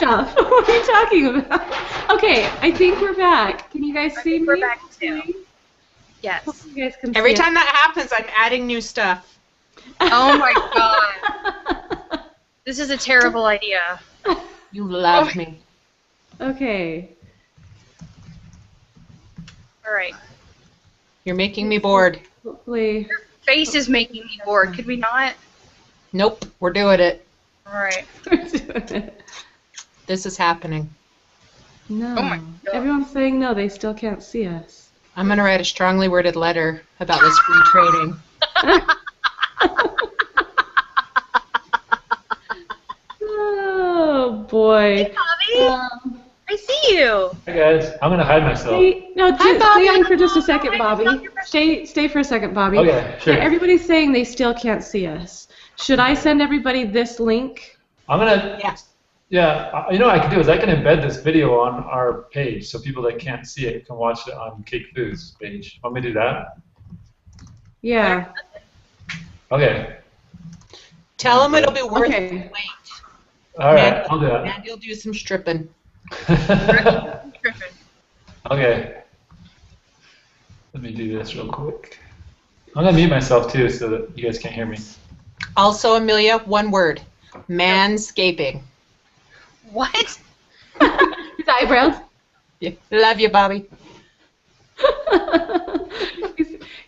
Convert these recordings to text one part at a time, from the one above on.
stuff. What are you talking about? Okay, I think we're back. Can you guys see me? We're back too. Yes. You guys can Every see time that happens, I'm adding new stuff. Oh my god. This is a terrible idea. You love me. Okay. All right. You're making me bored. Hopefully. Your face is making me bored. Could we not? Nope, we're doing it. All right. We're doing it. This is happening. No. Oh my God. Everyone's saying no, they still can't see us. I'm going to write a strongly worded letter about this free trading. Oh, boy. Hey, Bobby. I see you. Hi guys, I'm gonna hide myself. Stay on for just a second, Bobby. Stay for a second, Bobby. Okay, sure. Okay, everybody's saying they still can't see us. Should I send everybody this link? I'm gonna. Yeah. You know what I can do is I can embed this video on our page so people that can't see it can watch it on Cake Foods page. Want me to do that? Yeah. Okay. Tell them it'll be worth Okay. the wait. All right, I'll do that. And you'll do some stripping. Okay. Let me do this real quick. I'm gonna mute myself too so that you guys can't hear me. Also, Amelia, one word. Manscaping. What? His eyebrows. Yeah. Love you, Bobby.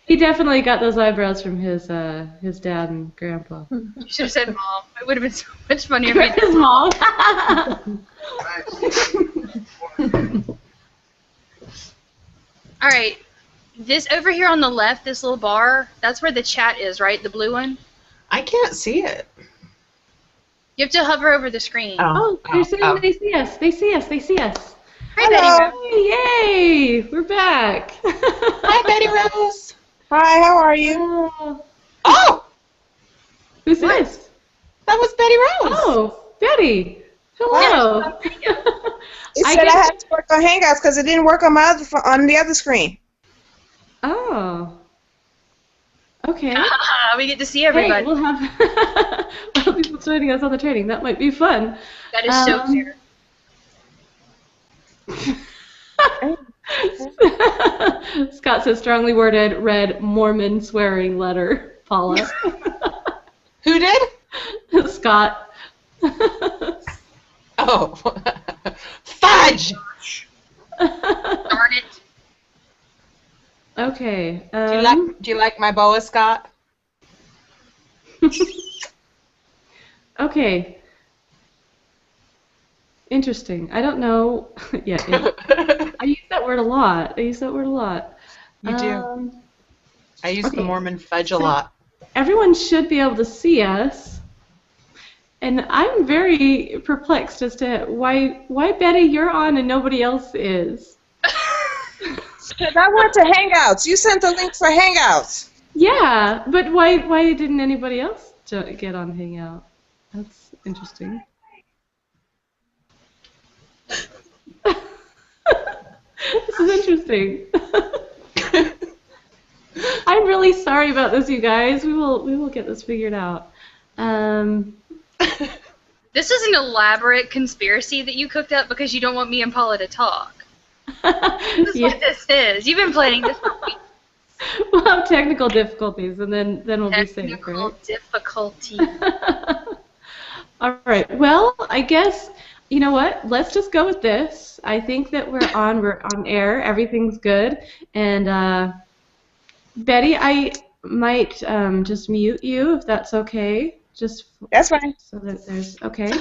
He definitely got those eyebrows from his dad and grandpa. You should have said mom. It would have been so much funnier if His mom. All right. This over here on the left, this little bar, that's where the chat is, right? The blue one? I can't see it. You have to hover over the screen. Oh, they're saying they see us. They see us. They see us. Hi, Betty. Hey, yay! We're back. Hi, Betty Rose. Hi, how are you? Oh, Oh, who's this? that was Betty Rose. Oh, Betty. Hello. It I said I guess- had to work on Hangouts because it didn't work on my on the other screen. Oh. Okay. We get to see Hey, everybody. we'll have people joining us on the training. That might be fun. That is so fair. Scott says strongly worded, red Mormon swearing letter. Paula. Who did? Scott. Oh. Fudge! Darn it. Okay. Do you like my boa, Scott? Okay. Interesting. I don't know. Yeah. I use that word a lot. You do. I use the Mormon fudge a lot. Everyone should be able to see us. And I'm very perplexed as to why Betty, you're on and nobody else is. Because I went to Hangouts. You sent the link for Hangouts. Yeah, but why didn't anybody else get on Hangout? That's interesting. This is interesting. I'm really sorry about this, you guys. We will get this figured out. This is an elaborate conspiracy that you cooked up because you don't want me and Paula to talk. This is what this is. You've been planning this for weeks. We'll have technical difficulties, and then we'll be safe, Technical right? difficulty. All right. Well, I guess, you know what? Let's just go with this. I think that we're on air. Everything's good. And Betty, I might just mute you if that's okay. That's fine. So that there's okay.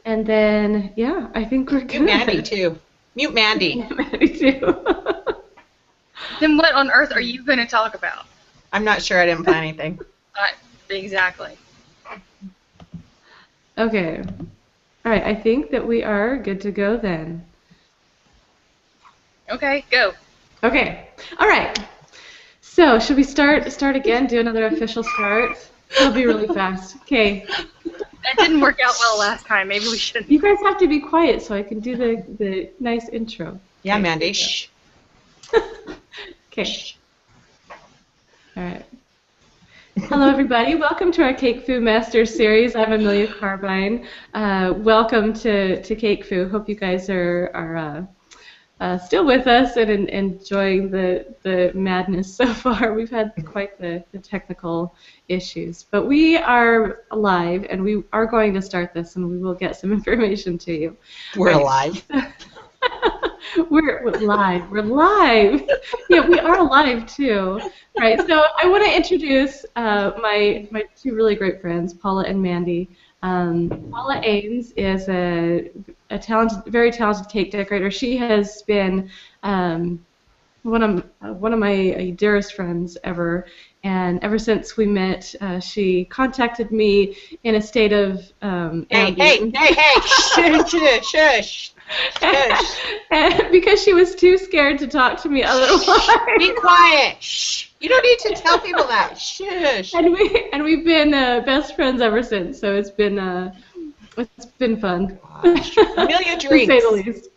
And then yeah, I think we're good. Mute Mandy too. Mute Mandy. Mandy too. Then what on earth are you going to talk about? I'm not sure. I didn't plan anything. Exactly. Okay. All right. I think that we are good to go then. Okay, go. Okay. All right. So should we start again? Do another official start. It'll be really fast. Okay. That didn't work out well last time. Maybe we shouldn't. You guys have to be quiet so I can do the nice intro. Yeah, Okay, Mandy. here we go. Shh. Okay. All right. Hello, everybody. Welcome to our Cake Foo Masters series. I'm Amelia Carbine. Welcome to Cake Foo. Hope you guys are still with us and enjoying the madness so far. We've had quite the technical issues, but we are alive, and we are going to start this, and we will get some information to you. We're alive. We're live. We're live. Yeah, we are alive too. Right. So I want to introduce my two really great friends, Paula and Mandi. Paula Ames is a very talented cake decorator. She has been one of my dearest friends ever, and ever since we met, she contacted me in a state of Hey! Shush, shush. and because she was too scared to talk to me otherwise. Be quiet. Shh. You don't need to tell people that. Shush. And we've been best friends ever since. So it's been fun. Gosh. Amelia drinks. To say the least.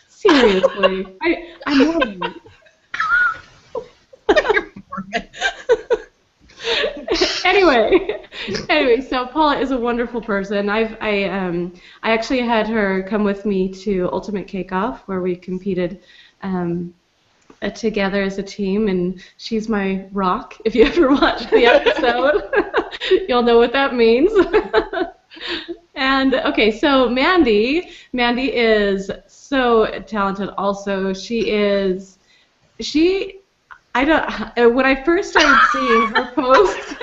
Seriously, I'm Mormon. You're Mormon. Anyway, so Paula is a wonderful person. I actually had her come with me to Ultimate Cake Off, where we competed together as a team, and she's my rock. If you ever watch the episode, you'll know what that means. And okay, so Mandi is so talented. Also, when I first started seeing her posts,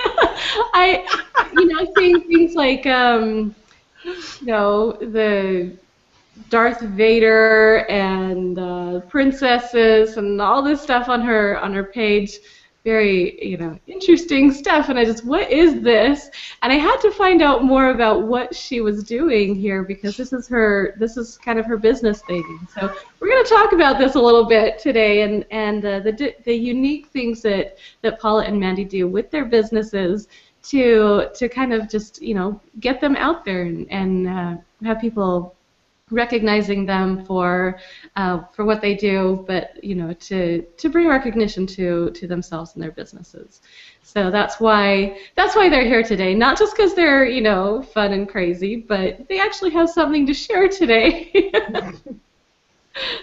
seeing things like, the Darth Vader and princesses and all this stuff on her page, very, interesting stuff. And I just, what is this? And I had to find out more about what she was doing here, because this is kind of her business baby. So we're going to talk about this a little bit today, and the unique things that Paula and Mandi do with their businesses to kind of just, get them out there and have people recognizing them for what they do, but to bring recognition to themselves and their businesses. So that's why they're here today. Not just because they're fun and crazy, but they actually have something to share today.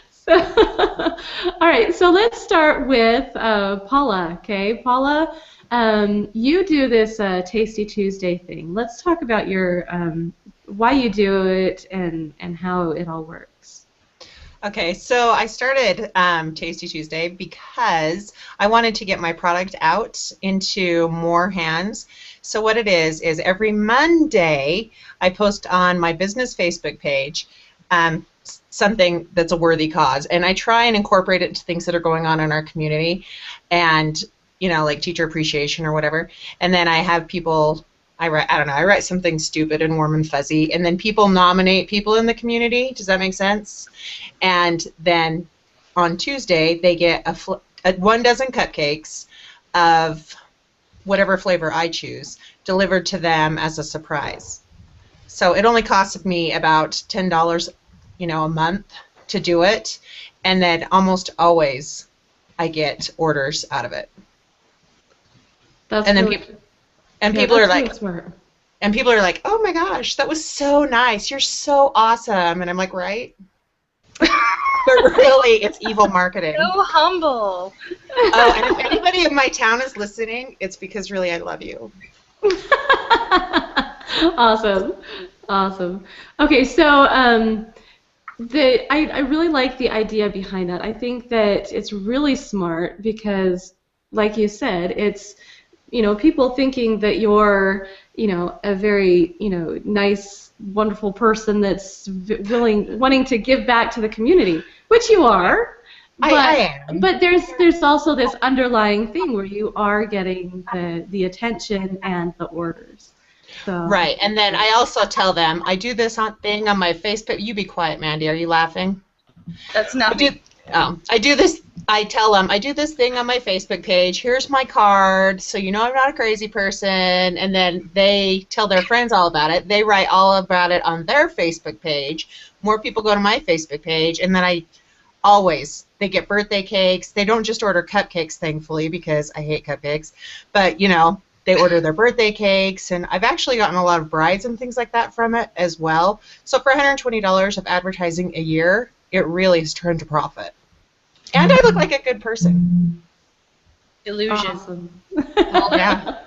So, all right. So let's start with Paula. Okay, Paula, you do this Tasty Tuesday thing. Let's talk about your why you do it and how it all works. Okay, so I started Tasty Tuesday because I wanted to get my product out into more hands. So what it is every Monday I post on my business Facebook page something that's a worthy cause, and I try and incorporate it into things that are going on in our community, and like teacher appreciation or whatever. And then I have people. I write something stupid and warm and fuzzy, and then people nominate people in the community. Does that make sense? And then on Tuesday, they get 1 dozen cupcakes of whatever flavor I choose delivered to them as a surprise. So it only costs me about $10, a month to do it, and then almost always I get orders out of it. And people are like, oh my gosh, that was so nice. You're so awesome. And I'm like, right? But really, it's evil marketing. So humble. Oh, and if anybody in my town is listening, it's because really I love you. Awesome. Okay, so I really like the idea behind that. I think that it's really smart because, like you said, it's people thinking that you're, a very, nice, wonderful person that's wanting to give back to the community, which you are. But, I am. But there's also this underlying thing where you are getting the attention and the orders. So. Right, and then I also tell them, I do this thing on my Facebook. You be quiet, Mandi. Are you laughing? That's not me. I do this. I tell them I do this thing on my Facebook page. Here's my card, so I'm not a crazy person. And then they tell their friends all about it. They write all about it on their Facebook page. More people go to my Facebook page, and then I always They get birthday cakes. They don't just order cupcakes, thankfully, because I hate cupcakes. But, you know, they order their birthday cakes, and I've actually gotten a lot of brides and things like that from it as well. So for $120 of advertising a year, it really has turned to profit. And I look like a good person. Illusion. Awesome. Yeah.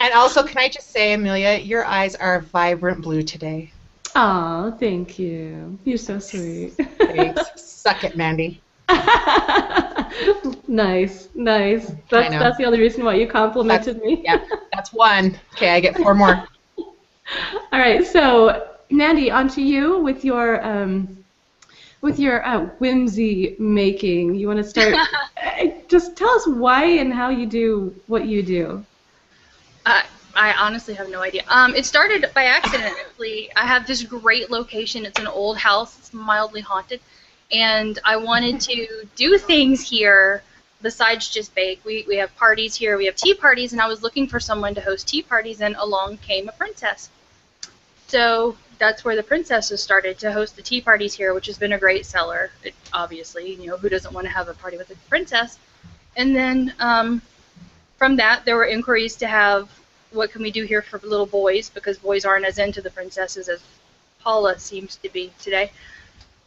And also, can I just say, Amelia, your eyes are vibrant blue today. Aw, thank you. You're so sweet. Thanks. Suck it, Mandy. Nice, nice. I know. That's the only reason why you complimented me. Yeah, that's one. Okay, I get 4 more. All right, so Mandy, on to you with your whimsy making. You want to start? Just tell us why and how you do what you do. I honestly have no idea. It started by accident, actually. I have this great location. It's an old house. It's mildly haunted. And I wanted to do things here besides just bake. We have parties here. We have tea parties, and I was looking for someone to host tea parties, and along came a princess. So that's where the princesses started to host the tea parties here, which has been a great seller. Obviously, you know, who doesn't want to have a party with a princess? And then from that, there were inquiries to have what can we do here for little boys, because boys aren't as into the princesses as Paula seems to be today.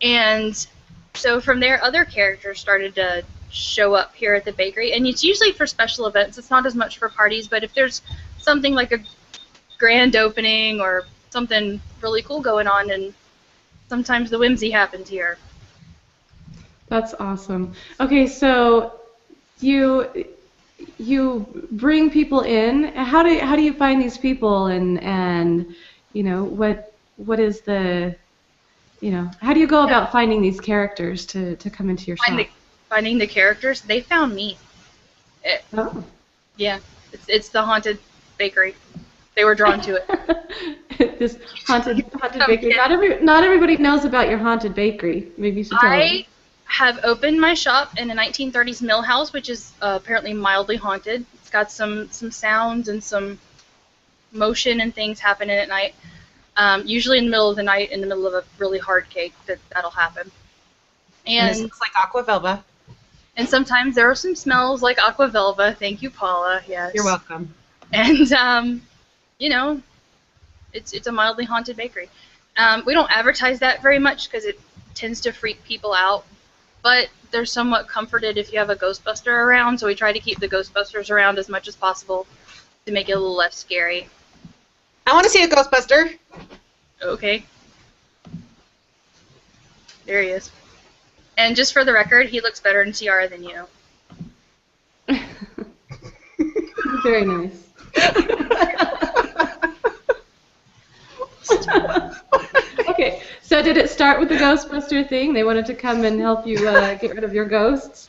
And so from there, other characters started to show up here at the bakery, and it's usually for special events. It's not as much for parties, but if there's something like a grand opening or something really cool going on, and sometimes the whimsy happens here. That's awesome. Okay, so you bring people in. How do you find these people, and you know what is the, you know, how do you go about finding these characters to come into your shop? Finding the characters, they found me. Oh. Yeah, it's the haunted bakery. They were drawn to it. This haunted bakery. Not everybody knows about your haunted bakery. Maybe you should tell them. I have opened my shop in a 1930s mill house, which is apparently mildly haunted. It's got some sounds and some motion and things happening at night. Usually in the middle of the night, in the middle of a really hard cake, that'll happen. And it looks like aqua velva. And sometimes there are some smells like aqua velva. Thank you, Paula. Yes. You're welcome. And you know, it's a mildly haunted bakery. We don't advertise that very much because it tends to freak people out. But they're somewhat comforted if you have a Ghostbuster around, so we try to keep the Ghostbusters around as much as possible to make it a little less scary. I want to see a Ghostbuster. Okay. There he is. And just for the record, he looks better in tiara than you. Very nice. Okay, so did it start with the Ghostbuster thing? They wanted to come and help you get rid of your ghosts?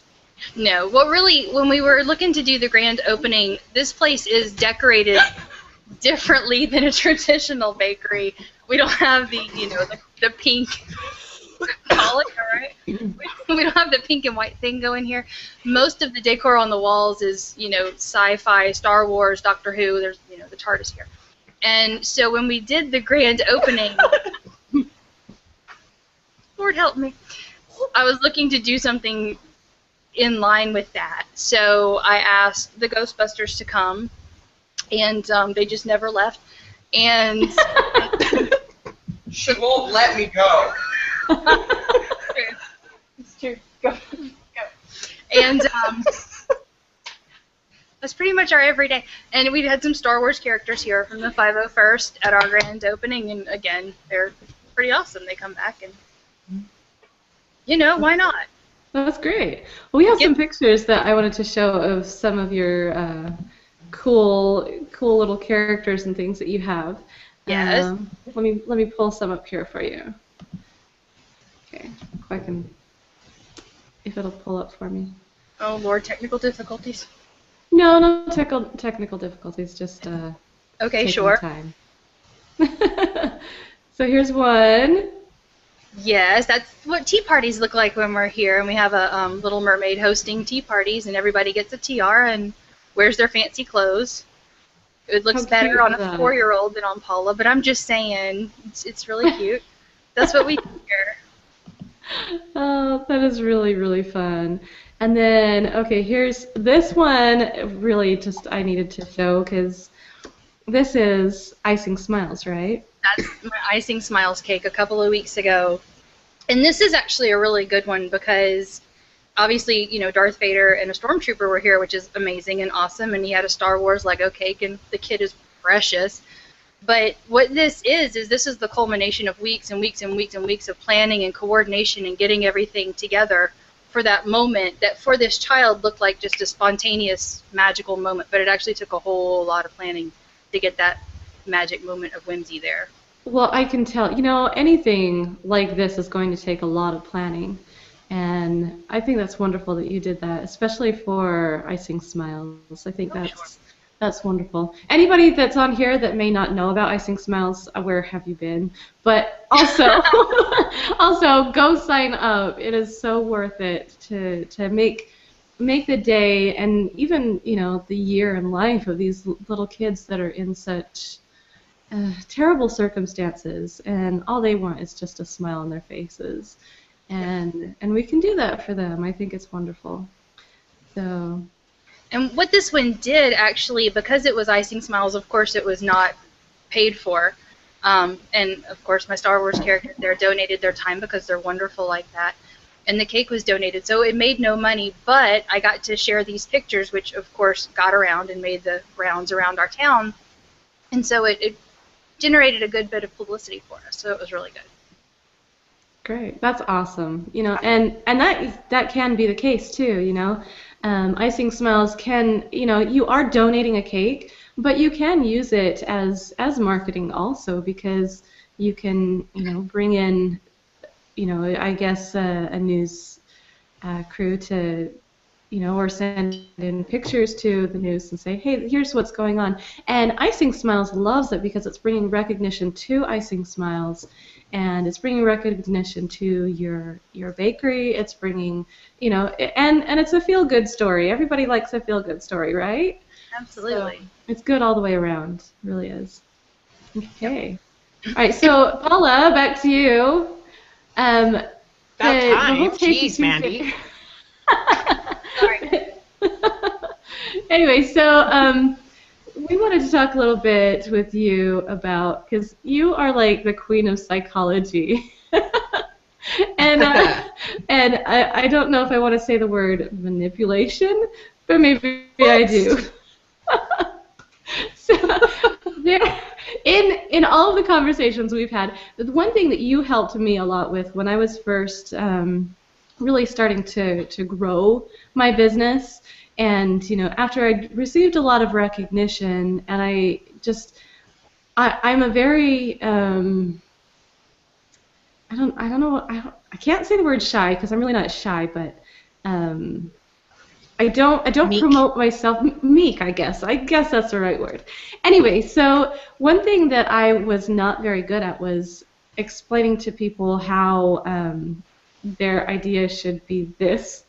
No. Well, really, when we were looking to do the grand opening, this place is decorated differently than a traditional bakery. We don't have the, you know, the pink. Call it, all right? We don't have the pink and white thing going here. Most of the decor on the walls is, you know, sci-fi, Star Wars, Doctor Who. There's, you know, the TARDIS here. And so when we did the grand opening, Lord help me, I was looking to do something in line with that. So I asked the Ghostbusters to come, and they just never left. And she won't let me go. It's true. Go. And that's pretty much our everyday. And we had some Star Wars characters here from the 501st at our grand opening, and again, they're pretty awesome. They come back, and you know, why not? That's great. Well, we have some pictures that I wanted to show of some of your cool little characters and things that you have. Yes. Let me pull some up here for you. Okay, if it'll pull up for me. Oh Lord, technical difficulties. No technical difficulties. Just okay, taking sure. Time. So here's one. Yes, that's what tea parties look like when we're here, and we have a Little Mermaid hosting tea parties, and everybody gets a tiara and wears their fancy clothes. It looks better on a 4-year-old than on Paula, but I'm just saying, it's really cute. That's what we do here. Oh, that is really, really fun. And then, okay, here's this one really just I needed to show because this is Icing Smiles, right? That's my Icing Smiles cake a couple of weeks ago. And this is actually a really good one because obviously, Darth Vader and a stormtrooper were here, which is amazing and awesome, and he had a Star Wars Lego cake, and the kid is precious. But what this is this is the culmination of weeks and weeks and weeks and weeks of planning and coordination and getting everything together for that moment that for this child looked like just a spontaneous magical moment, but it actually took a whole lot of planning to get that magic moment of whimsy there. Well, I can tell, anything like this is going to take a lot of planning. And I think that's wonderful that you did that, especially for Icing Smiles. I think that's wonderful. Anybody that's on here that may not know about Icing Smiles, where have you been? But also, also go sign up. It is so worth it to make the day and even the year in life of these little kids that are in such terrible circumstances, and all they want is just a smile on their faces. And we can do that for them. I think it's wonderful. So. And what this one did, actually, because it was Icing Smiles, of course, it was not paid for. And, of course, my Star Wars characters there donated their time because they're wonderful like that. And the cake was donated, so it made no money, but I got to share these pictures, which, of course, got around and made the rounds around our town. And so it generated a good bit of publicity for us, so it was really good. Great, that's awesome. And that can be the case too. Icing Smiles can, you are donating a cake, but you can use it as marketing also because you can, bring in, I guess a news crew to, or send in pictures to the news and say, hey, here's what's going on. And Icing Smiles loves it because it's bringing recognition to Icing Smiles, and it's bringing recognition to your bakery. It's bringing, and it's a feel-good story. Everybody likes a feel-good story, right? Absolutely. So it's good all the way around. It really is. Okay. All right, so Paula, back to you. About time. Jeez, Mandy. Sorry. Anyway, so we wanted to talk a little bit with you about, because you are like the queen of psychology. and I don't know if I want to say the word manipulation, but maybe I do. So in all of the conversations we've had, the one thing that you helped me a lot with when I was first really starting to grow my business, and after I received a lot of recognition, and I'm a very I don't know, I can't say the word shy because I'm really not shy, but I don't Meek. promote myself. Meek, I guess that's the right word. Anyway, so one thing that I was not very good at was explaining to people how their idea should be this,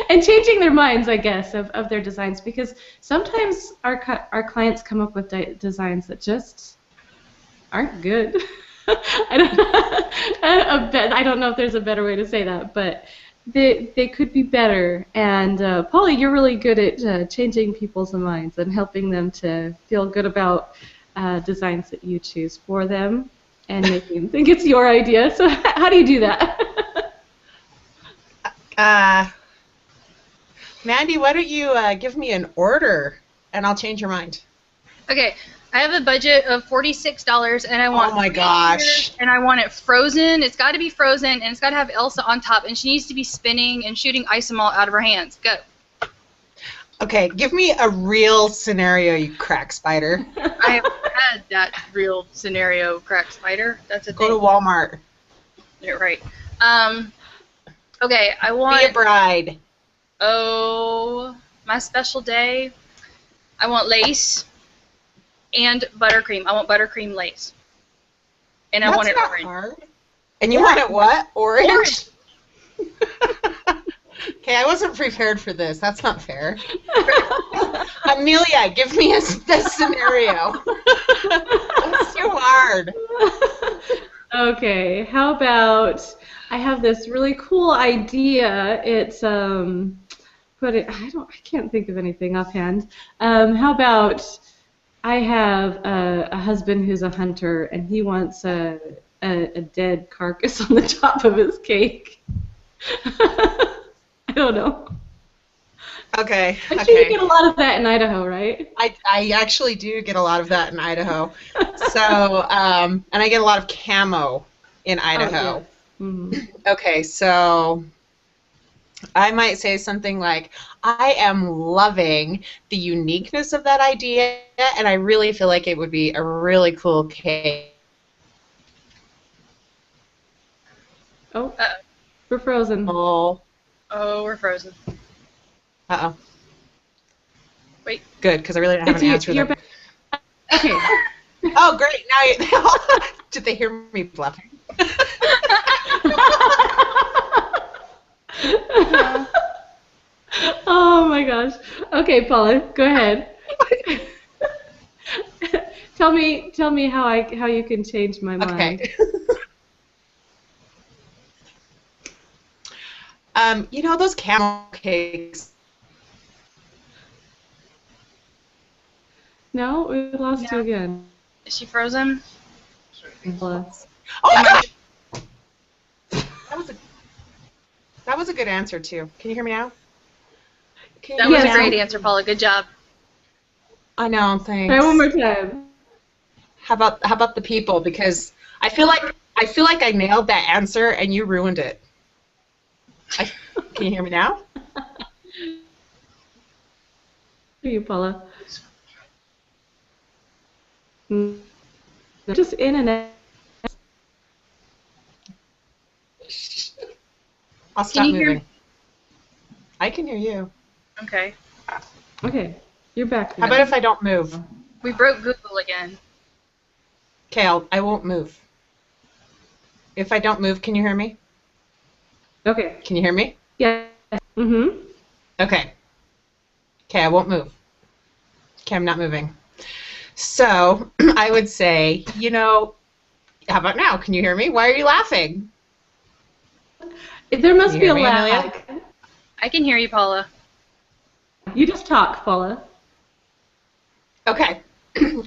and changing their minds, I guess, of their designs, because sometimes our clients come up with designs that just aren't good. I don't know if there's a better way to say that, but they could be better. And Paula, you're really good at changing people's minds and helping them to feel good about designs that you choose for them and making them think it's your idea. So how do you do that? Mandy, why don't you give me an order and I'll change your mind. Okay, I have a budget of $46, and I want. Oh my gosh! And I want it frozen. It's got to be frozen, and it's got to have Elsa on top, and she needs to be spinning and shooting Isomalt out of her hands. Go. Okay, give me a real scenario, you crack spider. I have had that real scenario, crack spider. That's a thing. Go to Walmart. You're right. Okay, I want. Be a bride. Oh, my special day. I want lace. And buttercream. I want buttercream lace. And I want it That's not orange. hard. And you want it what? Orange? Okay, I wasn't prepared for this. That's not fair. Amelia, give me the scenario. That's too hard. Okay, how about I have this really cool idea. It's but I can't think of anything offhand. How about I have a husband who's a hunter and he wants a dead carcass on the top of his cake. I don't know. Okay. I'm sure you Okay. get a lot of that in Idaho, right? I actually do get a lot of that in Idaho. So, and I get a lot of camo in Oh, Idaho. yes. Mhm. Okay, so I might say something like, I am loving the uniqueness of that idea, and I really feel like it would be a really cool cake. Oh, Uh, we're frozen. Oh, oh, we're frozen. uh-oh. Wait. Good, because I really don't have It's an you. answer You're there. back. Okay. Oh, great. Now you, did they hear me bluffing? Oh my gosh. Okay, Paula, go ahead. Tell me how you can change my mind. Okay. You know those camel cakes? No, we lost you No. again. Is she frozen? Paula. Oh my gosh! That was a good answer too. Can you hear me now? Can you That hear was me a Yes. now? great answer, Paula. Good job. I know. Try Thanks. one more time. How about the people? Because I feel like I nailed that answer and you ruined it. Can you hear me now? Hear you, Paula. Mm, just in and out. I'll Can stop you hear moving. me? I can hear you. Okay. Okay, you're back How now. about if I don't move? We broke Google again. Okay, I won't move. If I don't move, can you hear me? Okay. Can you hear me? Yes. Mm-hmm. Okay. Okay, I won't move. Okay, I'm not moving. So I would say, how about now? Can you hear me? Why are you laughing? There Can must you be hear a me, Amelia? lag. I can hear you, Paula. You just talk, Paula. Okay.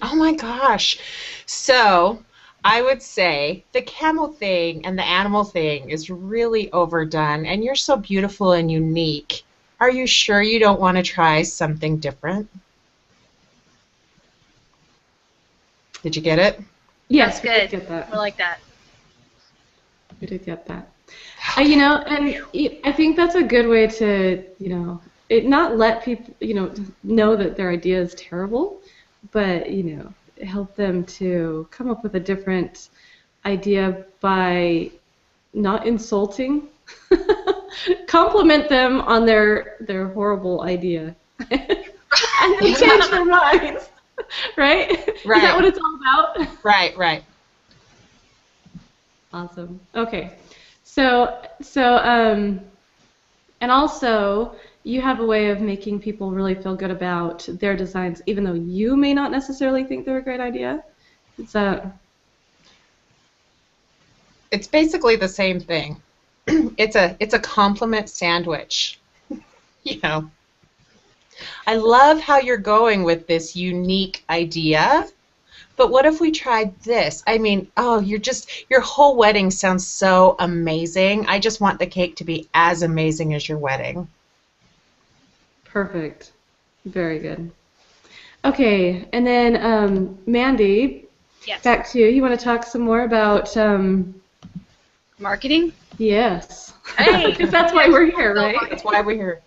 Oh my gosh. So I would say the camel thing and the animal thing is really overdone, and you're so beautiful and unique. Are you sure you don't want to try something different? Did you get it? Yes, That's we did good. get that. We like that. We did get that. I think that's a good way to, not let people, know that their idea is terrible, but, help them to come up with a different idea by not insulting. Compliment them on their horrible idea. And they change their minds. Right? Is that what it's all about? Right. Awesome. Okay. So, and also, you have a way of making people really feel good about their designs, even though you may not necessarily think they're a great idea. It's It's basically the same thing. It's a compliment sandwich. You know. I love how you're going with this unique idea. But what if we tried this? I mean, your whole wedding sounds so amazing. I just want the cake to be as amazing as your wedding. perfect. Very good. Okay, and then Mandy, Yes. back to you. You want to talk some more about Marketing? yes. Hey. Because that's why we're here, right? That's why we're here.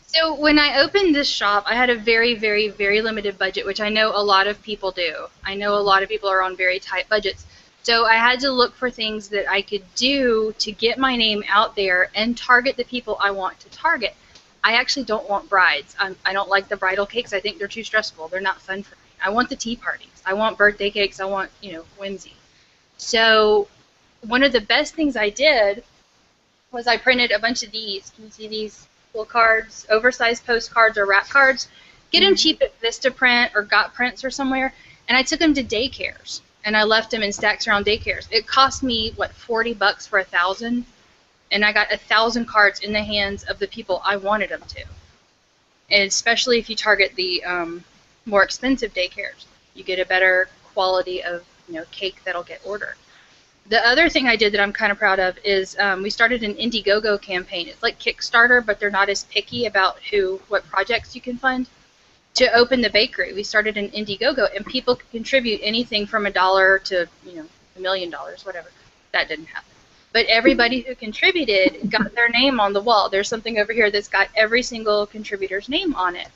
So when I opened this shop, I had a very, very, very limited budget, which I know a lot of people do. I know a lot of people are on very tight budgets. So I had to look for things that I could do to get my name out there and target the people I want to target. I actually don't want brides. I don't like the bridal cakes. I think they're too stressful. They're not fun for me. I want the tea parties. I want birthday cakes. I want, whimsy. So one of the best things I did was I printed a bunch of these. Can you see these little cards? Oversized postcards or wrap cards. Get them cheap at Vistaprint or Got Prints or somewhere. And I took them to daycares. and I left them in stacks around daycares. It cost me, what, $40 for 1,000, and I got 1,000 cards in the hands of the people I wanted them to. And especially if you target the more expensive daycares, you get a better quality of cake that'll get ordered. The other thing I did that I'm kind of proud of is we started an Indiegogo campaign. It's like Kickstarter, but they're not as picky about what projects you can fund. To open the bakery, we started an Indiegogo, and people could contribute anything from $1 to $1 million, whatever. That didn't happen. But everybody who contributed got their name on the wall. There's something over here that's got every single contributor's name on it.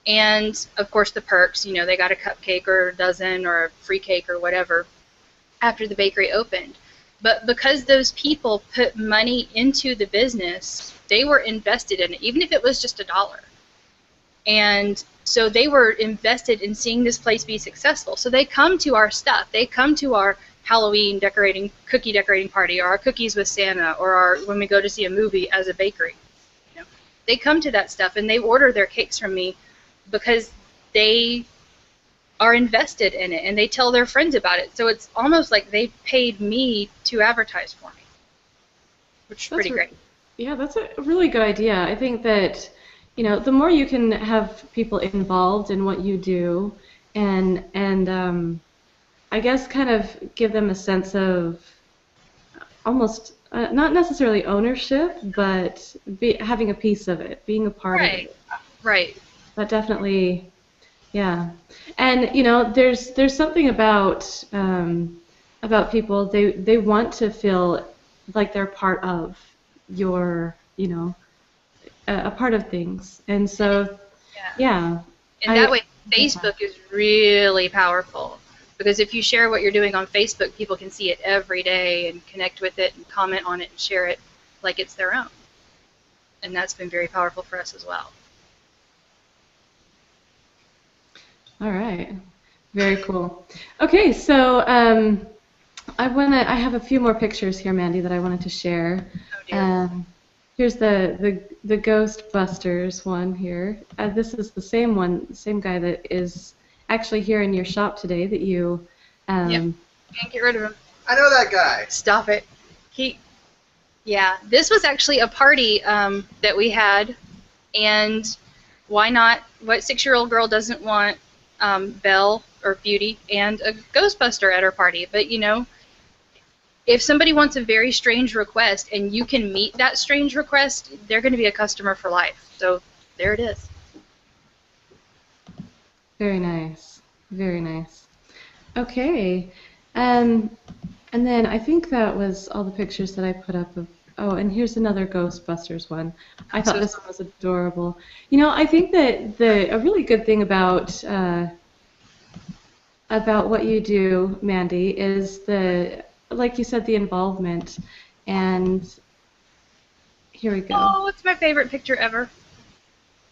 And of course the perks, they got a cupcake or a dozen or a free cake or whatever after the bakery opened. But because those people put money into the business, they were invested in it, even if it was just $1. And so they were invested in seeing this place be successful. So they come to our stuff. They come to our Halloween cookie decorating party, or our cookies with Santa, or when we go to see a movie as a bakery. They come to that stuff and they order their cakes from me because they are invested in it and they tell their friends about it. So it's almost like they paid me to advertise for me, which is pretty great. Yeah, that's a really good idea. I think that the more you can have people involved in what you do, and I guess kind of give them a sense of almost not necessarily ownership, but having a piece of it, being a part of it. Right. That definitely, yeah. And there's something about people. They want to feel like they're part of your, a part of things, and so yeah. And that way, Facebook is really powerful, because if you share what you're doing on Facebook, people can see it every day and connect with it and comment on it and share it like it's their own. And that's been very powerful for us as well. All right, very cool. Okay, so I have a few more pictures here, Mandy, that I wanted to share. Oh dear. Here's the Ghostbusters one here. This is the same guy that is actually here in your shop today that you. Yep. Can't get rid of him. I know that guy. Stop it. Yeah, this was actually a party that we had, and why not? What 6-year-old girl doesn't want Belle or Beauty and a Ghostbuster at her party? But if somebody wants a very strange request and you can meet that strange request, they're going to be a customer for life. So there it is. Very nice. Very nice. Okay. And then I think that was all the pictures that I put up of. Oh, and here's another Ghostbusters one. I thought this one was adorable. I think that a really good thing about what you do, Mandy, is like you said, the involvement. And here we go. Oh, it's my favorite picture ever.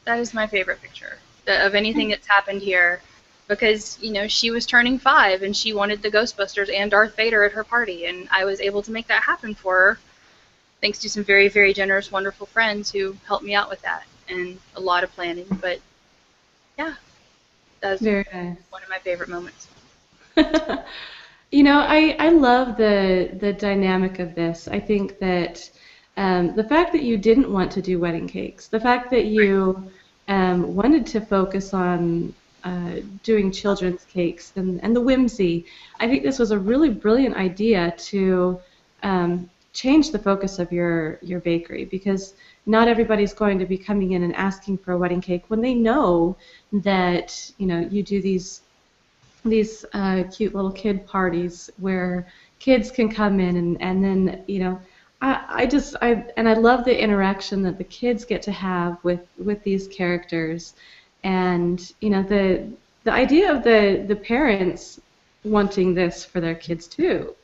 That is my favorite picture of anything that's happened here, because she was turning 5 and she wanted the Ghostbusters and Darth Vader at her party, and I was able to make that happen for her, thanks to some very, very generous, wonderful friends who helped me out with that, and a lot of planning. But yeah, that's very nice. One of my favorite moments. I love the dynamic of this. I think that the fact that you didn't want to do wedding cakes, the fact that you wanted to focus on doing children's cakes and the Whimsy, I think this was a really brilliant idea to change the focus of your bakery, because not everybody's going to be coming in and asking for a wedding cake when they know that you do these cute little kid parties where kids can come in and then I love the interaction that the kids get to have with these characters, and the idea of the parents wanting this for their kids too.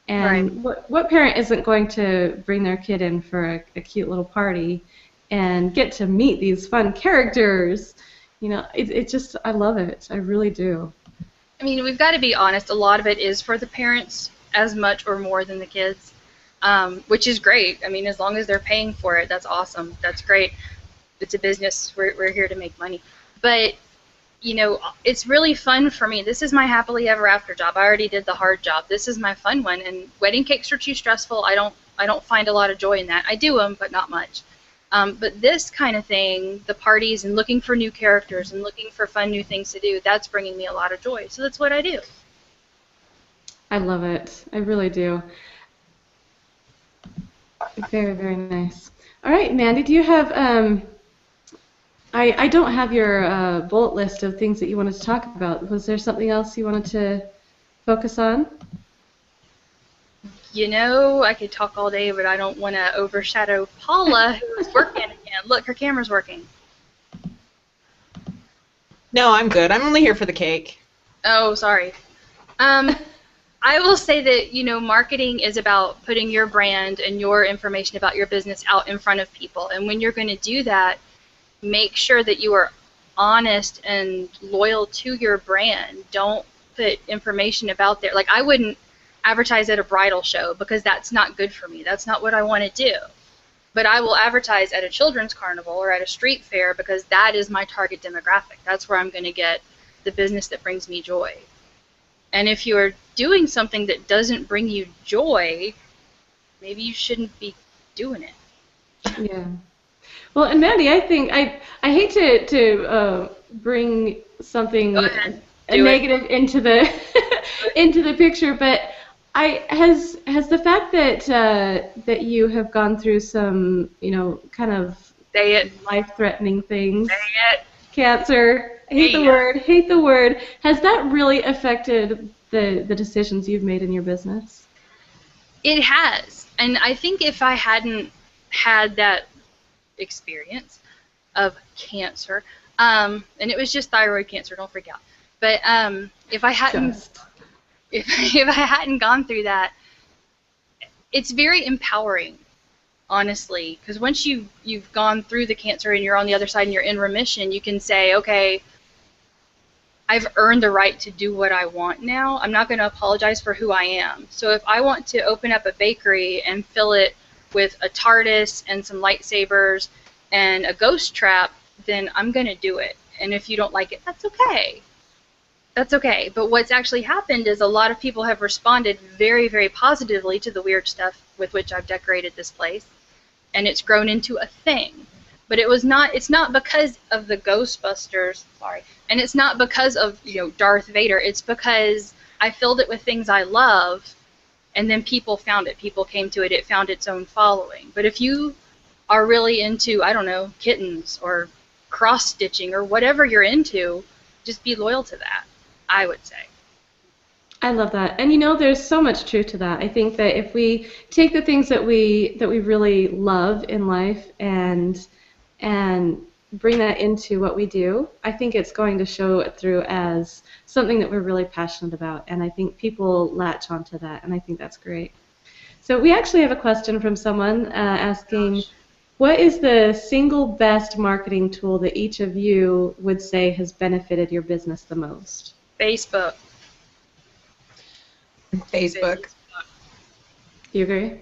And what parent isn't going to bring their kid in for a cute little party and get to meet these fun characters? It just, I love it. I really do. I mean, we've got to be honest. A lot of it is for the parents as much or more than the kids, which is great. I mean, as long as they're paying for it, that's awesome. That's great. It's a business. We're here to make money. But you know, it's really fun for me. This is my happily ever after job. I already did the hard job. This is my fun one. And wedding cakes are too stressful. I don't find a lot of joy in that. I do them, but not much. But this kind of thing, the parties and looking for new characters and looking for fun new things to do, that's bringing me a lot of joy. So that's what I do. I love it. I really do. Very, very nice. All right, Mandy, do you have, I don't have your bullet list of things that you wanted to talk about. Was there something else you wanted to focus on? You know, I could talk all day, but I don't want to overshadow Paula, who is working again. Look, her camera's working. No, I'm good. I'm only here for the cake. Oh, sorry. I will say that, you know, marketing is about putting your brand and your information about your business out in front of people. And when you're going to do that, make sure that you are honest and loyal to your brand. Don't put information about there. Like, I wouldn't advertise at a bridal show because that's not good for me. That's not what I want to do. But I will advertise at a children's carnival or at a street fair because that is my target demographic. That's where I'm going to get the business that brings me joy. And if you're doing something that doesn't bring you joy, maybe you shouldn't be doing it. Yeah. Well, and Mandy, I think I hate to bring something negative into the into the picture, but has the fact that that you have gone through some, you know, kind of life-threatening things, cancer. Hate the word. Has that really affected the decisions you've made in your business? It has. And I think if I hadn't had that experience of cancer, and it was just thyroid cancer, don't freak out. But if I hadn't if I hadn't gone through that, it's very empowering, honestly, because once you've gone through the cancer and you're on the other side and you're in remission, you can say, okay, I've earned the right to do what I want now. I'm not going to apologize for who I am. So if I want to open up a bakery and fill it with a TARDIS and some lightsabers and a ghost trap, then I'm going to do it. And if you don't like it, that's okay. That's okay. But what's actually happened is a lot of people have responded very, very positively to the weird stuff with which I've decorated this place. And it's grown into a thing. But it's not because of the Ghostbusters, sorry, and it's not because of, you know, Darth Vader. It's because I filled it with things I love, and then people found it. People came to it. It found its own following. But if you are really into, I don't know, kittens or cross-stitching or whatever you're into, just be loyal to that, I would say. I love that. And you know, there's so much truth to that. I think that if we take the things that we really love in life and bring that into what we do, I think it's going to show it through as something that we're really passionate about, and I think people latch onto that, and I think that's great. So we actually have a question from someone asking, what is the single best marketing tool that each of you would say has benefited your business the most? Facebook. You agree?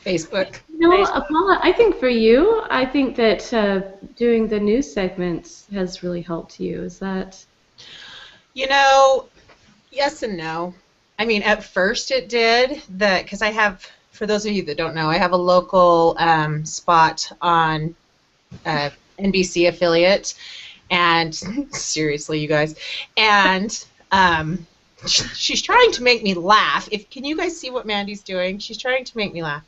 Facebook. You know, Paula, I think for you, I think that doing the news segments has really helped you. Is that? You know, yes and no. I mean, at first it did, because I have, for those of you that don't know, I have a local spot on NBC affiliate, and seriously, you guys, and she's trying to make me laugh. Can you guys see what Mandy's doing? She's trying to make me laugh.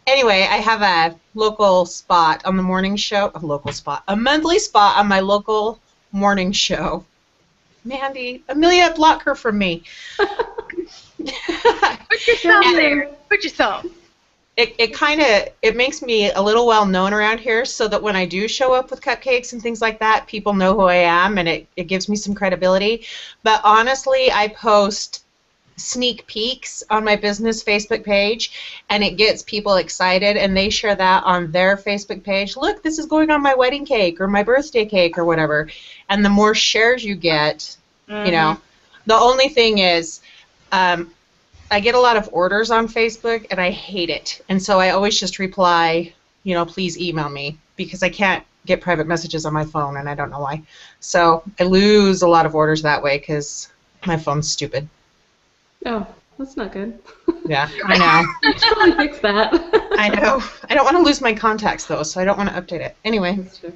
Anyway, I have a local spot on the morning show, a monthly spot on my local morning show. Mandy, Amelia, block her from me. Put your thumb there. Put your thumb. It makes me a little well known around here, so that when I do show up with cupcakes and things like that, people know who I am, and it gives me some credibility. But honestly, I post sneak peeks on my business Facebook page, and it gets people excited, and they share that on their Facebook page. Look, this is going on my wedding cake or my birthday cake or whatever. And the more shares you get, you know, the only thing is, I get a lot of orders on Facebook, and I hate it. And so I always just reply, you know, please email me, because I can't get private messages on my phone, and I don't know why. So I lose a lot of orders that way because my phone's stupid. Oh, that's not good. Yeah, I know. You should probably fix that. I know. I don't want to lose my contacts, though, so I don't want to update it. Anyway. That's true.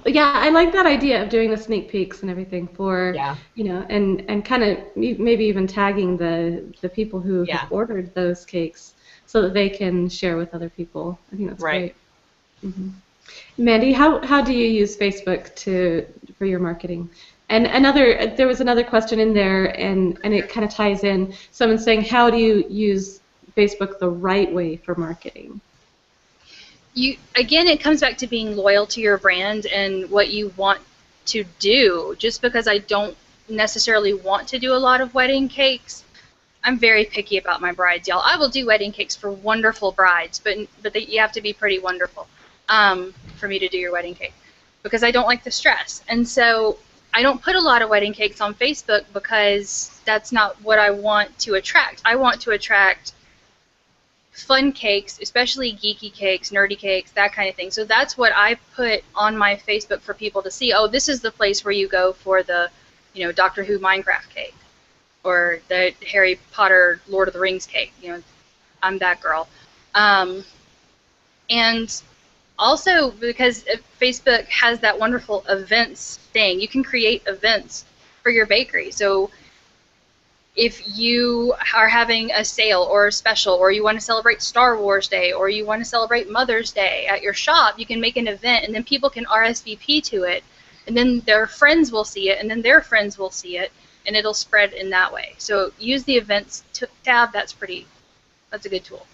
Yeah, I like that idea of doing the sneak peeks and everything for, you know, and kind of maybe even tagging the people who have ordered those cakes so that they can share with other people. I think that's great. Mm-hmm. Mandi, how do you use Facebook for your marketing? And there was another question in there, and it kind of ties in. Someone's saying, how do you use Facebook the right way for marketing? Again, it comes back to being loyal to your brand and what you want to do. Just because I don't necessarily want to do a lot of wedding cakes, I'm very picky about my brides, y'all. I will do wedding cakes for wonderful brides, but you have to be pretty wonderful for me to do your wedding cake, because I don't like the stress. And so I don't put a lot of wedding cakes on Facebook because that's not what I want to attract. I want to attract fun cakes, especially geeky cakes, nerdy cakes, that kind of thing. So that's what I put on my Facebook for people to see. Oh, this is the place where you go for the, you know, Doctor Who Minecraft cake, or the Harry Potter Lord of the Rings cake. You know, I'm that girl. And also because Facebook has that wonderful events thing. You can create events for your bakery. So if you are having a sale or a special, or you want to celebrate Star Wars Day, or you want to celebrate Mother's Day at your shop, you can make an event, and then people can RSVP to it, and then their friends will see it, and then their friends will see it, and it'll spread in that way. So use the events tab. That's a good tool.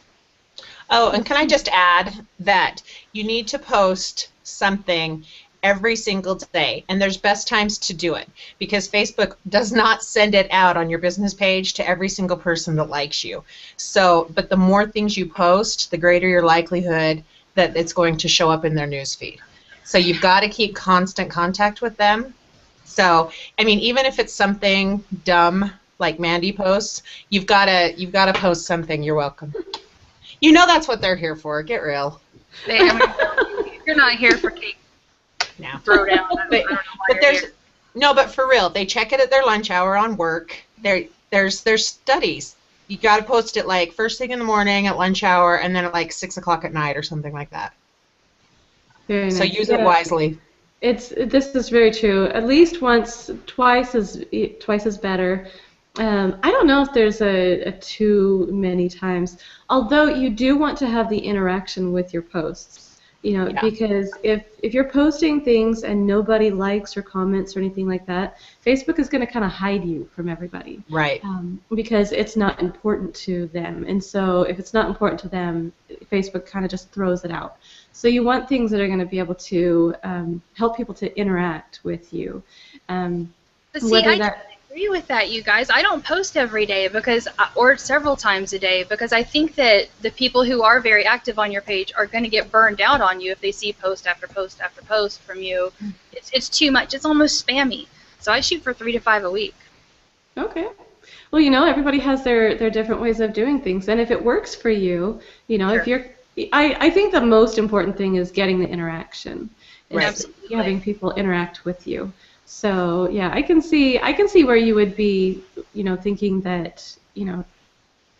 Oh, and can I just add that you need to post something every single day, and there's best times to do it, because Facebook does not send it out on your business page to every single person that likes you. So, but the more things you post, the greater your likelihood that it's going to show up in their news feed. So you've got to keep constant contact with them. So, I mean, even if it's something dumb like Mandi posts, you've got to post something. You're welcome. You know that's what they're here for. Get real. You're not here for cake. No. Throw down. I don't know why you're here. No, but for real, they check it at their lunch hour on work. There's studies. You got to post it like first thing in the morning at lunch hour, and then at like 6 o'clock at night or something like that. Very nice. So use it wisely. This is very true. At least once, twice is better. I don't know if there's a too many times. Although you do want to have the interaction with your posts. You know, because if you're posting things and nobody likes or comments or anything like that, Facebook is going to kind of hide you from everybody. Right. Because it's not important to them. And so if it's not important to them, Facebook kind of just throws it out. So you want things that are going to be able to help people to interact with you. But see, I agree with that, you guys. I don't post every day or several times a day, because I think that the people who are very active on your page are going to get burned out on you if they see post after post after post from you. It's too much. It's almost spammy. So I shoot for 3 to 5 a week. Okay. Well, you know, everybody has their different ways of doing things, and if it works for you, you know, if you're, I think the most important thing is getting the interaction. Right. Having people interact with you. So yeah, I can see where you would be, you know, thinking that, you know,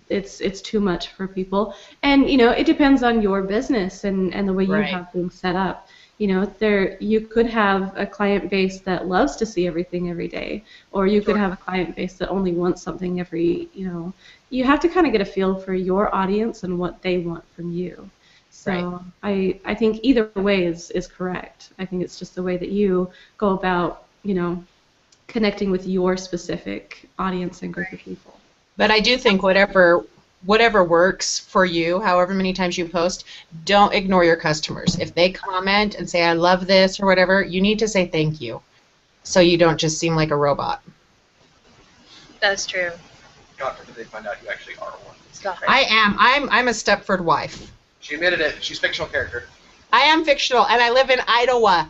it's too much for people, and you know, it depends on your business and the way you have things set up. You know, you could have a client base that loves to see everything every day, or you could have a client base that only wants something every, you know, you have to kind of get a feel for your audience and what they want from you. So I think either way is correct. I think it's just the way that you go about, you know, connecting with your specific audience and group of people. But I do think whatever works for you, however many times you post, don't ignore your customers. If they comment and say, I love this or whatever, you need to say thank you, so you don't just seem like a robot. That's true. God forbid they find out you actually are one. Stop it. I am. I'm a Stepford wife. She admitted it. She's a fictional character. I am fictional, and I live in Iowa.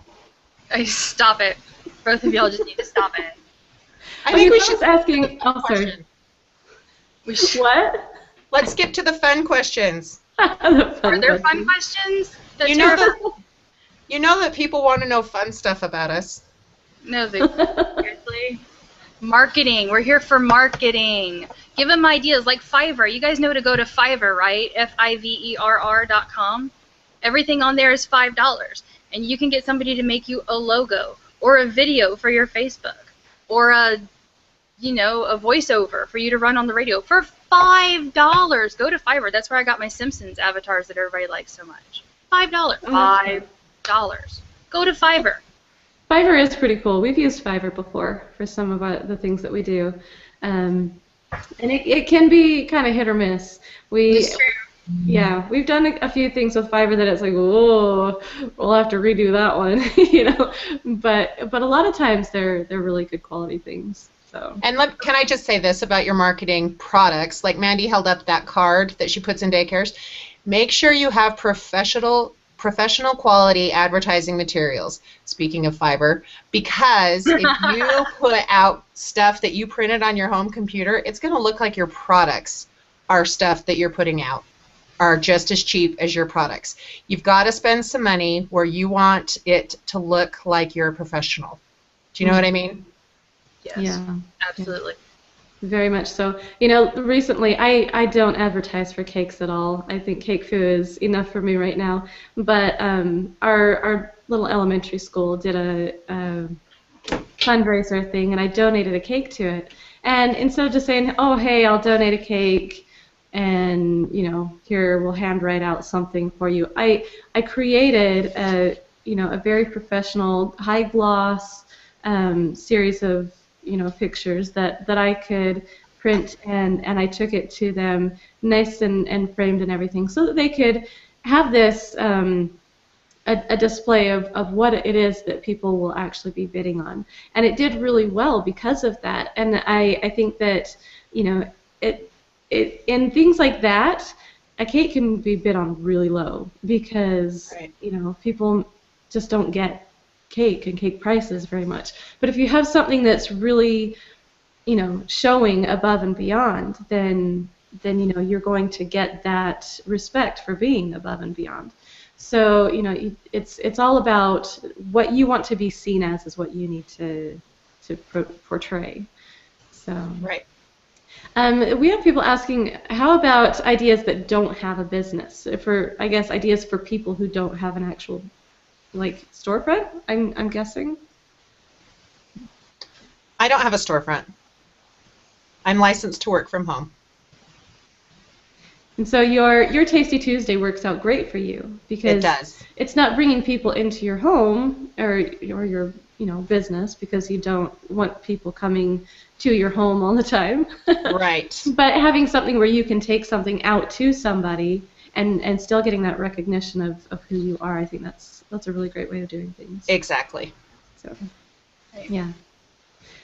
Stop it. Both of y'all just need to stop it. I think we should asking. Oh, sorry. What? Let's skip to the fun questions. Are there fun questions? You You know that people want to know fun stuff about us. No, seriously. Marketing. We're here for marketing. Give them ideas like Fiverr. You guys know to go to Fiverr, right? FIVERR.com. Everything on there is $5. And you can get somebody to make you a logo or a video for your Facebook or a voiceover for you to run on the radio for $5. Go to Fiverr. That's where I got my Simpsons avatars that everybody likes so much. $5. $5. Go to Fiverr. Fiverr is pretty cool. We've used Fiverr before for some of the things that we do. And it can be kind of hit or miss. Yeah, we've done a few things with Fiverr that it's like, whoa, we'll have to redo that one, But a lot of times they're really good quality things. So. And can I just say this about your marketing products? Like Mandi held up that card that she puts in daycares. Make sure you have professional quality advertising materials, speaking of Fiverr, because if you put out stuff that you printed on your home computer, it's going to look like your products are stuff that you're putting out, are just as cheap as your products. You've got to spend some money where you want it to look like you're a professional. Do you know what I mean? Yes, yeah, absolutely. Very much so. Recently I don't advertise for cakes at all. I think cake foo is enough for me right now. But our little elementary school did a fundraiser thing, and I donated a cake to it. And instead of just saying, oh, hey, I'll donate a cake, and here we'll handwrite out something for you, I created a very professional, high gloss series of pictures that I could print, and I took it to them nice and framed and everything so that they could have this a display of what it is that people will actually be bidding on. And it did really well because of that. And I think that it in things like that, a cake can be bid on really low because people just don't get cake and cake prices very much. But if you have something that's really, showing above and beyond, then you're going to get that respect for being above and beyond. So it's all about what you want to be seen as is what you need to portray. So right. We have people asking, how about ideas that don't have a business? Ideas for people who don't have an actual storefront, I'm guessing. I don't have a storefront. I'm licensed to work from home. And so your Tasty Tuesday works out great for you because it does. It's not bringing people into your home or your business because you don't want people coming to your home all the time. Right. But having something where you can take something out to somebody and still getting that recognition of who you are, I think that's a really great way of doing things. Exactly. So, yeah.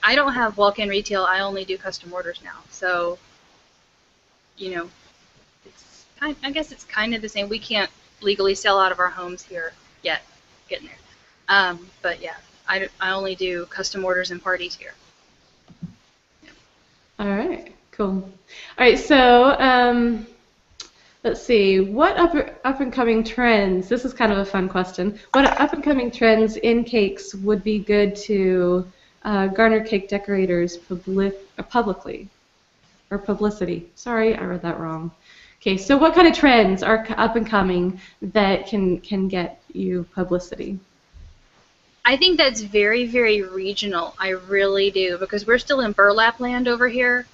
I don't have walk-in retail. I only do custom orders now. So, I guess it's kind of the same. We can't legally sell out of our homes here yet. Getting there. But yeah, I only do custom orders and parties here. Yeah. All right. Cool. All right. So. Let's see, what up-and-coming trends, this is kind of a fun question, what up-and-coming trends in cakes would be good to garner cake decorators publicly, or publicity? Sorry, I read that wrong. Okay, so what kind of trends are up-and-coming that can get you publicity? I think that's very, very regional. I really do, because we're still in burlap land over here.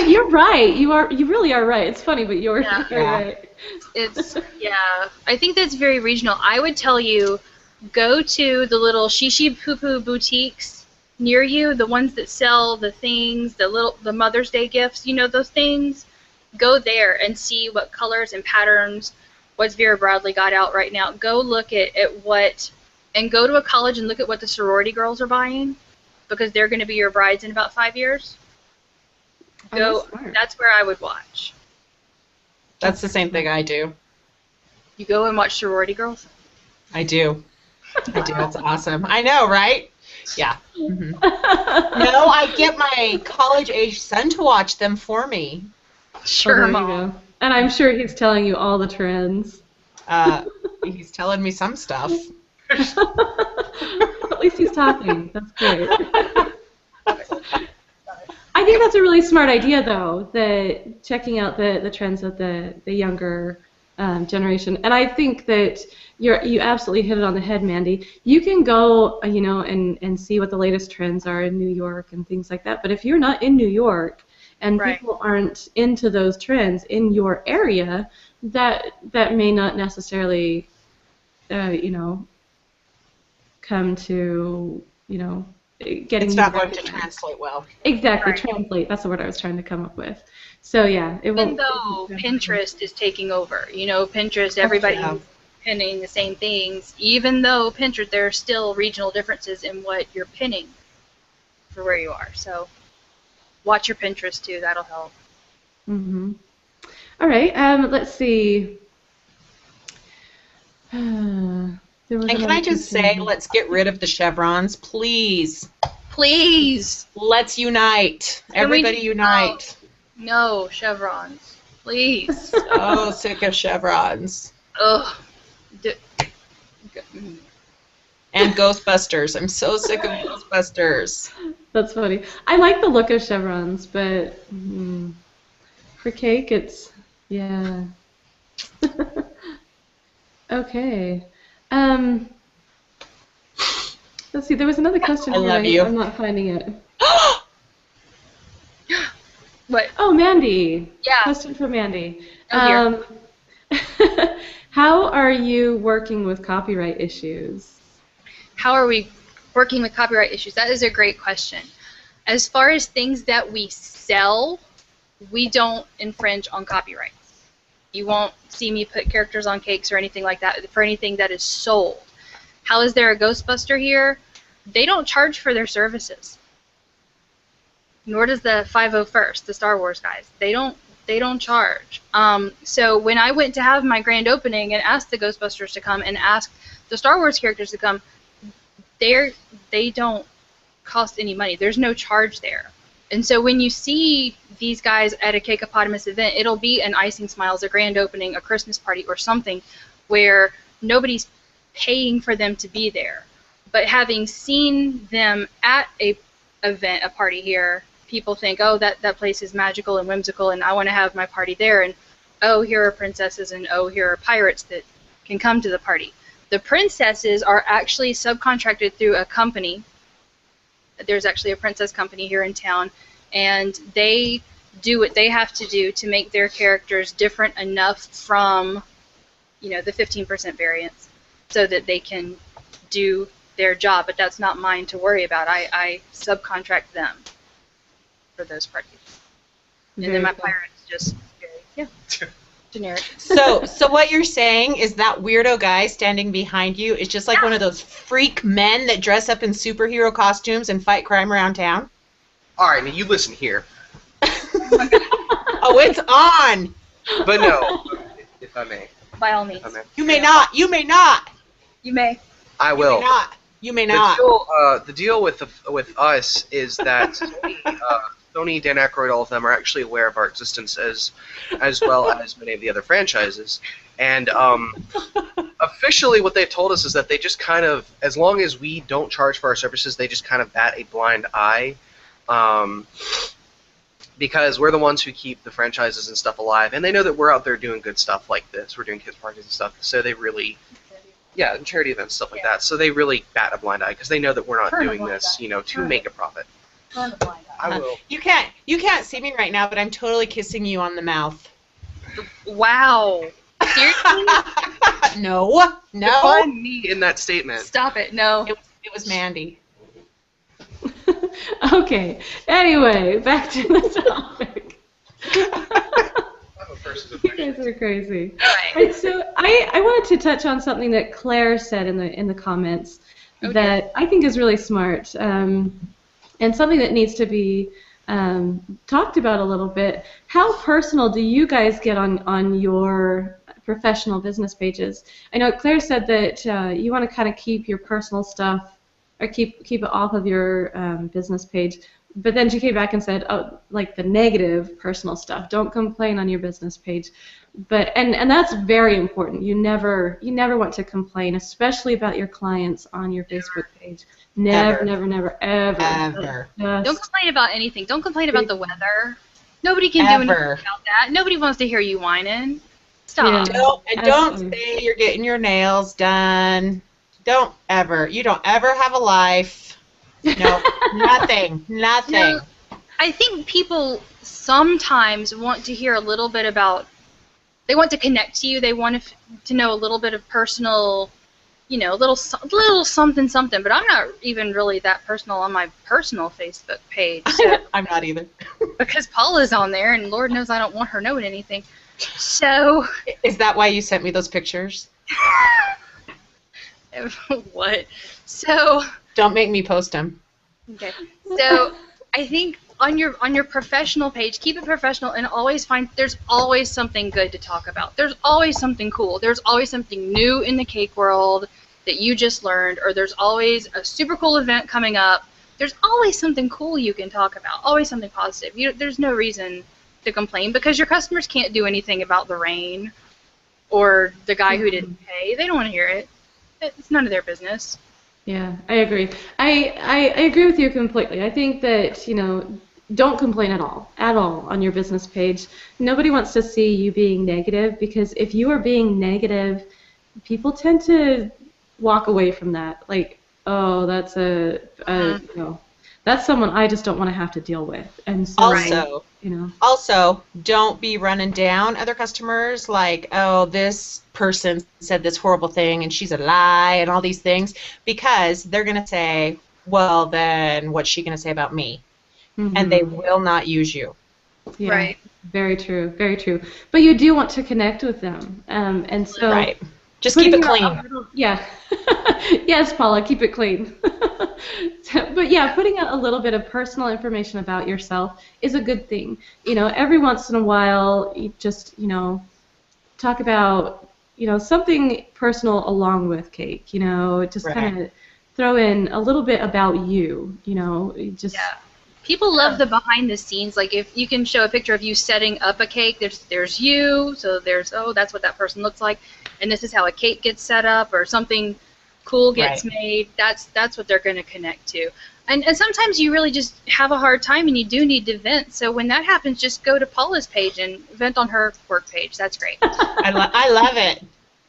You're right. You really are right. It's funny, but you're right. I think that's very regional. I would tell you, go to the little shishi poo poo boutiques near you, the ones that sell the things, the Mother's Day gifts, those things. Go there and see what colors and patterns, what's Vera Bradley got out right now. Go look at what, and go to a college and look at what the sorority girls are buying, because they're going to be your brides in about 5 years. That's where I would watch. That's the same thing I do. You go and watch sorority girls? I do. It's awesome. I know, right? Yeah. Mm-hmm. No, I get my college-age son to watch them for me. Sure, Mom. And I'm sure he's telling you all the trends. He's telling me some stuff. At least he's talking. That's great. I think that's a really smart idea, though, that checking out the trends of the younger generation. And I think that you absolutely hit it on the head, Mandy. You can go, and see what the latest trends are in New York and things like that. But if you're not in New York and people aren't into those trends in your area, that may not necessarily, come to, getting. It's not going to translate well. Exactly, translate. That's the word I was trying to come up with. So yeah, even though Pinterest is taking over, Pinterest, everybody's pinning the same things. Even though Pinterest, there are still regional differences in what you're pinning for where you are. So watch your Pinterest too. That'll help. Mhm. All right. Let's see. And can I just say, let's get rid of the chevrons, please. Please. Let's unite. Everybody unite. No chevrons. Please. So sick of chevrons. Ugh. And Ghostbusters. I'm so sick of Ghostbusters. That's funny. I like the look of chevrons, but for cake, it's, yeah. Okay. Let's see, there was another question I here. love you. I'm not finding it. What? Oh, Mandy. Yeah. Question for Mandy. Oh, How are you working with copyright issues? How are we working with copyright issues? That is a great question. As far as things that we sell, we don't infringe on copyrights. You won't see me put characters on cakes or anything like that for anything that is sold. How is there a Ghostbuster here? They don't charge for their services. Nor does the 501st, the Star Wars guys. They don't charge. So when I went to have my grand opening and asked the Ghostbusters to come and asked the Star Wars characters to come, they don't cost any money. There's no charge there. And so when you see these guys at a Cakeopotamus event, it'll be an Icing Smiles, a grand opening, a Christmas party, or something where nobody's paying for them to be there. But having seen them at a event, a party here, people think, oh, that place is magical and whimsical, and I want to have my party there, and oh, here are princesses, and oh, here are pirates that can come to the party. The princesses are actually subcontracted through a company. There's actually a princess company here in town, and they do what they have to do to make their characters different enough from, the 15% variants, so that they can do their job. But that's not mine to worry about. I subcontract them for those parties. And then my pirates just generic. So what you're saying is that weirdo guy standing behind you is just like one of those freak men that dress up in superhero costumes and fight crime around town? All right, now you listen here. Oh, it's on. But no, if I may. By all means. You may not. You may not. You may. I will. You may not. You may not. The deal with us is that Sony, Dan Aykroyd, all of them are actually aware of our existence as well as many of the other franchises. And officially what they've told us is that they just kind of, as long as we don't charge for our services, they just kind of bat a blind eye. Because we're the ones who keep the franchises and stuff alive. And they know that we're out there doing good stuff like this. We're doing kids' parties and stuff. So they really... Yeah, and charity events, stuff like that. So they really bat a blind eye because they know that we're not doing this, to make a profit. Turn a blind eye. I will. You can't see me right now, but I'm totally kissing you on the mouth. Wow. Seriously? No. Define me in that statement. Stop it. No. It was Mandy. Okay. Anyway, back to the topic. You guys are crazy. Right, so I wanted to touch on something that Claire said in the comments that I think is really smart, and something that needs to be talked about a little bit. How personal do you guys get on your professional business pages? I know Claire said that you want to kind of keep your personal stuff, or keep it off of your business page. but then she came back and said, oh, like the negative personal stuff, don't complain on your business page. But and that's very important. You never want to complain, especially about your clients on your Facebook page. Never, Ever. never, ever. Ever. Don't complain about anything. Don't complain about the weather. Nobody can do Ever. anything about that. Nobody wants to hear you whining. Stop. Yeah. Don't Absolutely. say you're getting your nails done. Don't ever. You don't ever have a life. No, nothing. Nothing. No, I think people sometimes want to hear a little bit about. They want to connect to you. They want to know a little bit of personal, little something something. But I'm not even really that personal on my personal Facebook page. So, I'm not either. because Paula's on there, and Lord knows I don't want her knowing anything. So. Is that why you sent me those pictures? What? So. Don't make me post them. Okay. So I think on your professional page, keep it professional and always there's always something good to talk about. There's always something cool. There's always something new in the cake world that you just learned, or there's always a super cool event coming up. There's always something cool you can talk about. Always something positive. There's no reason to complain because your customers can't do anything about the rain or the guy who didn't pay. They don't want to hear it. It's none of their business. Yeah, I agree. I agree with you completely. I think that, don't complain at all on your business page. Nobody wants to see you being negative, because if you are being negative, people tend to walk away from that. Like, oh, that's that's someone I just don't want to have to deal with. And so, Also, don't be running down other customers like, oh, this person said this horrible thing and she's a lie and all these things, because they're going to say, well, then what's she going to say about me? Mm-hmm. And they will not use you. Yeah, right. Very true, very true. But you do want to connect with them. And so right. Just keep it clean. Yeah. Yes, Paula, keep it clean. But yeah, putting out a little bit of personal information about yourself is a good thing. Every once in a while, you just, talk about, something personal along with cake. Just kind of throw in a little bit about you. Just. Yeah. People love the behind the scenes. Like if you can show a picture of you setting up a cake, there's you, so that's what that person looks like, and this is how a cake gets set up, or something cool gets made. That's what they're going to connect to. And sometimes you really just have a hard time and you do need to vent. So when that happens, just go to Paula's page and vent on her work page. That's great. I love it.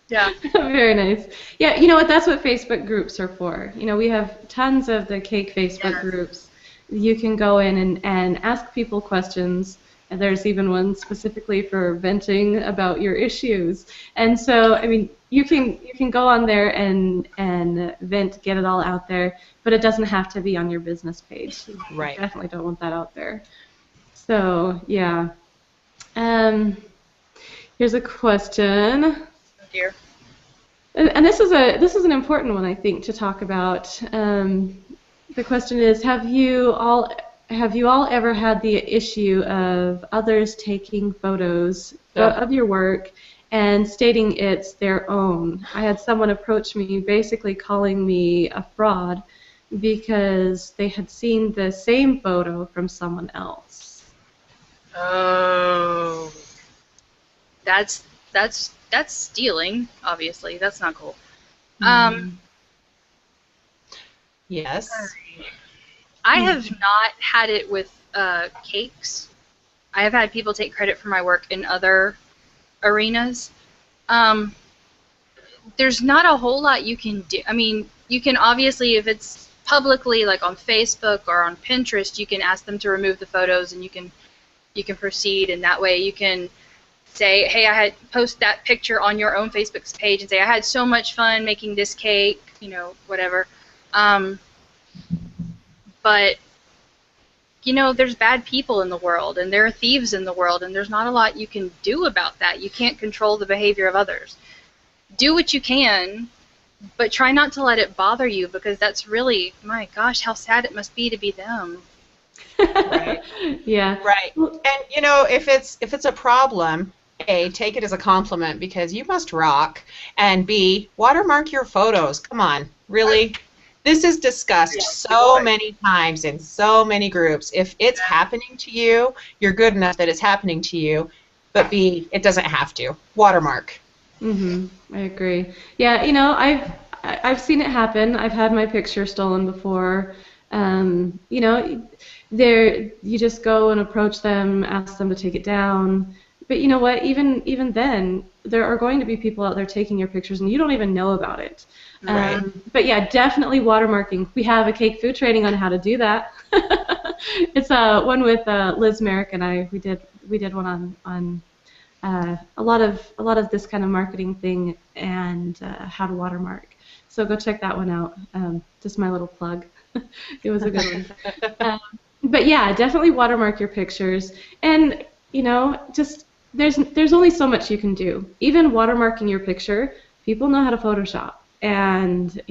Yeah. Very nice. Yeah, you know what? That's what Facebook groups are for. We have tons of the cake Facebook groups. You can go in and ask people questions. And there's even one specifically for venting about your issues. And so, you can go on there and vent, get it all out there, but it doesn't have to be on your business page. Right. You definitely don't want that out there. So, yeah. Here's a question. Oh dear. And this is an important one, I think, to talk about. The question is, have you all ever had the issue of others taking photos of your work and stating it's their own? I had someone approach me basically calling me a fraud because they had seen the same photo from someone else. Oh. That's stealing, obviously. That's not cool. Yes. I have not had it with cakes. I have had people take credit for my work in other arenas. There's not a whole lot you can do. You can obviously, if it's publicly, like on Facebook or on Pinterest, you can ask them to remove the photos, and you can proceed, and that way you can say, hey, post that picture on your own Facebook page and say, I had so much fun making this cake, whatever. But, there's bad people in the world, and there are thieves in the world, and there's not a lot you can do about that. You can't control the behavior of others. Do what you can, but try not to let it bother you, because that's really, my gosh, how sad it must be to be them. Right. Yeah. Right. And, if it's a problem, A, take it as a compliment, because you must rock, and B, watermark your photos. Come on. Really? This is discussed so many times in so many groups. If it's happening to you, you're good enough that it's happening to you, but B, it doesn't have to. Watermark. I agree. Yeah, I've seen it happen. I've had my picture stolen before. You know, you just go and approach them, ask them to take it down. But you know what? Even then, there are going to be people out there taking your pictures, and you don't even know about it. Right. But yeah, definitely watermarking. We have a cake food training on how to do that. It's one with Liz Merrick and I. We did one on a lot of this kind of marketing thing and how to watermark. So go check that one out. Just my little plug. It was a good one. But yeah, definitely watermark your pictures. And just there's only so much you can do. Even watermarking your picture, people know how to Photoshop, and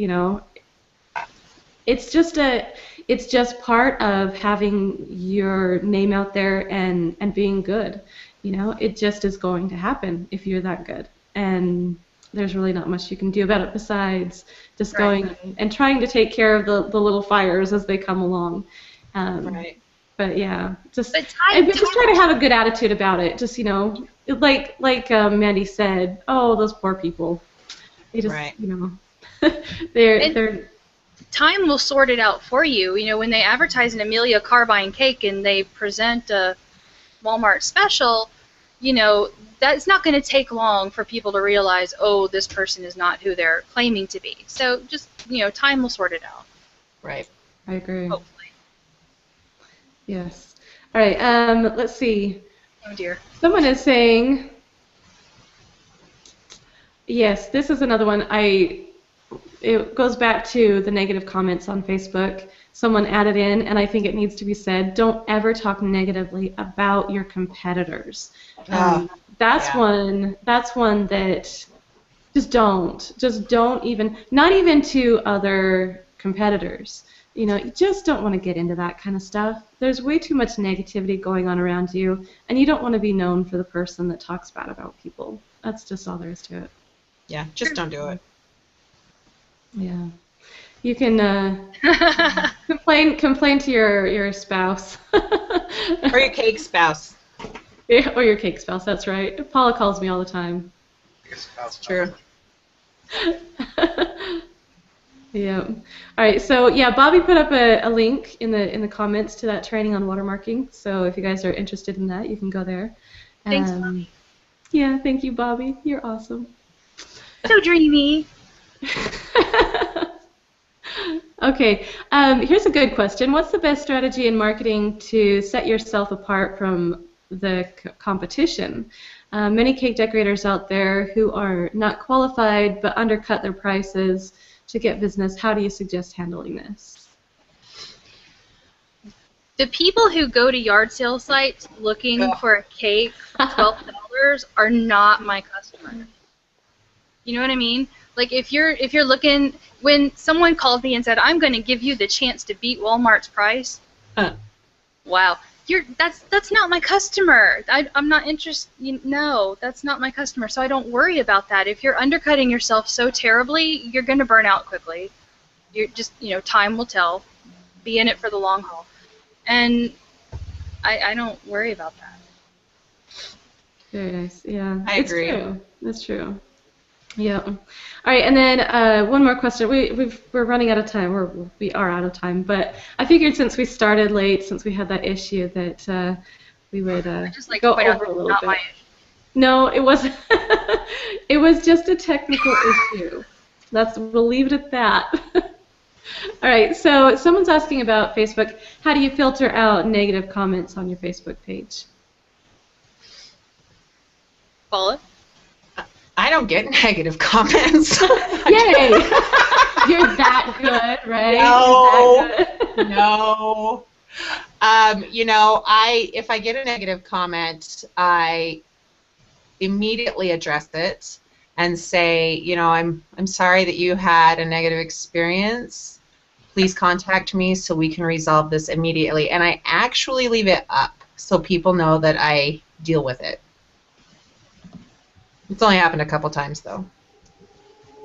it's just part of having your name out there and being good. It just is going to happen if you're that good, and there's really not much you can do about it besides just going and trying to take care of the little fires as they come along. Right. But yeah, just try to have a good attitude about it. Just like Mandi said, oh, those poor people. They just they're time will sort it out for you. When they advertise an Amelia Carbine cake and they present a Walmart special, that's not going to take long for people to realize, oh, this person is not who they're claiming to be. So just, time will sort it out. Right. I agree. Hopefully. Yes. All right. Let's see. Oh dear. Someone is saying, yes, this is another one. It goes back to the negative comments on Facebook. Someone added in, and I think it needs to be said, don't ever talk negatively about your competitors. That's one that just don't even, not even to other competitors. You just don't want to get into that kind of stuff. There's way too much negativity going on around you, and you don't want to be known for the person that talks bad about people. That's just all there is to it. Yeah, just don't do it. Yeah. You can complain to your spouse. Or your cake spouse. Yeah, or your cake spouse, that's right. Paula calls me all the time. That's true. Yeah. All right. So yeah, Bobby put up a link in the comments to that training on watermarking. So if you guys are interested in that, you can go there. Thanks, Bobby. Yeah. Thank you, Bobby. You're awesome. So dreamy. Okay. Here's a good question. What's the best strategy in marketing to set yourself apart from the competition? Many cake decorators out there who are not qualified but undercut their prices to get business. How do you suggest handling this? The people who go to yard sale sites looking for a cake for $12 are not my customers. You know what I mean? Like if you're looking, when someone called me and said, I'm going to give you the chance to beat Walmart's price, wow, that's not my customer. I'm not interested. No, that's not my customer. So I don't worry about that. If you're undercutting yourself so terribly, you're going to burn out quickly. You're just, time will tell. Be in it for the long haul. And I don't worry about that. Very nice. Yeah. I agree. True. That's true. Yeah. All right, and then one more question. We're running out of time. We are out of time, but I figured since we started late, since we had that issue, that we would go over a little bit. No, it wasn't. It was just a technical issue. We'll leave it at that. All right. So someone's asking about Facebook. How do you filter out negative comments on your Facebook page? Paula? I don't get negative comments. Yay! You're that good, right? No. You're that good. No. If I get a negative comment, I immediately address it and say, I'm sorry that you had a negative experience. Please contact me so we can resolve this immediately. And I actually leave it up so people know that I deal with it. It's only happened a couple times, though.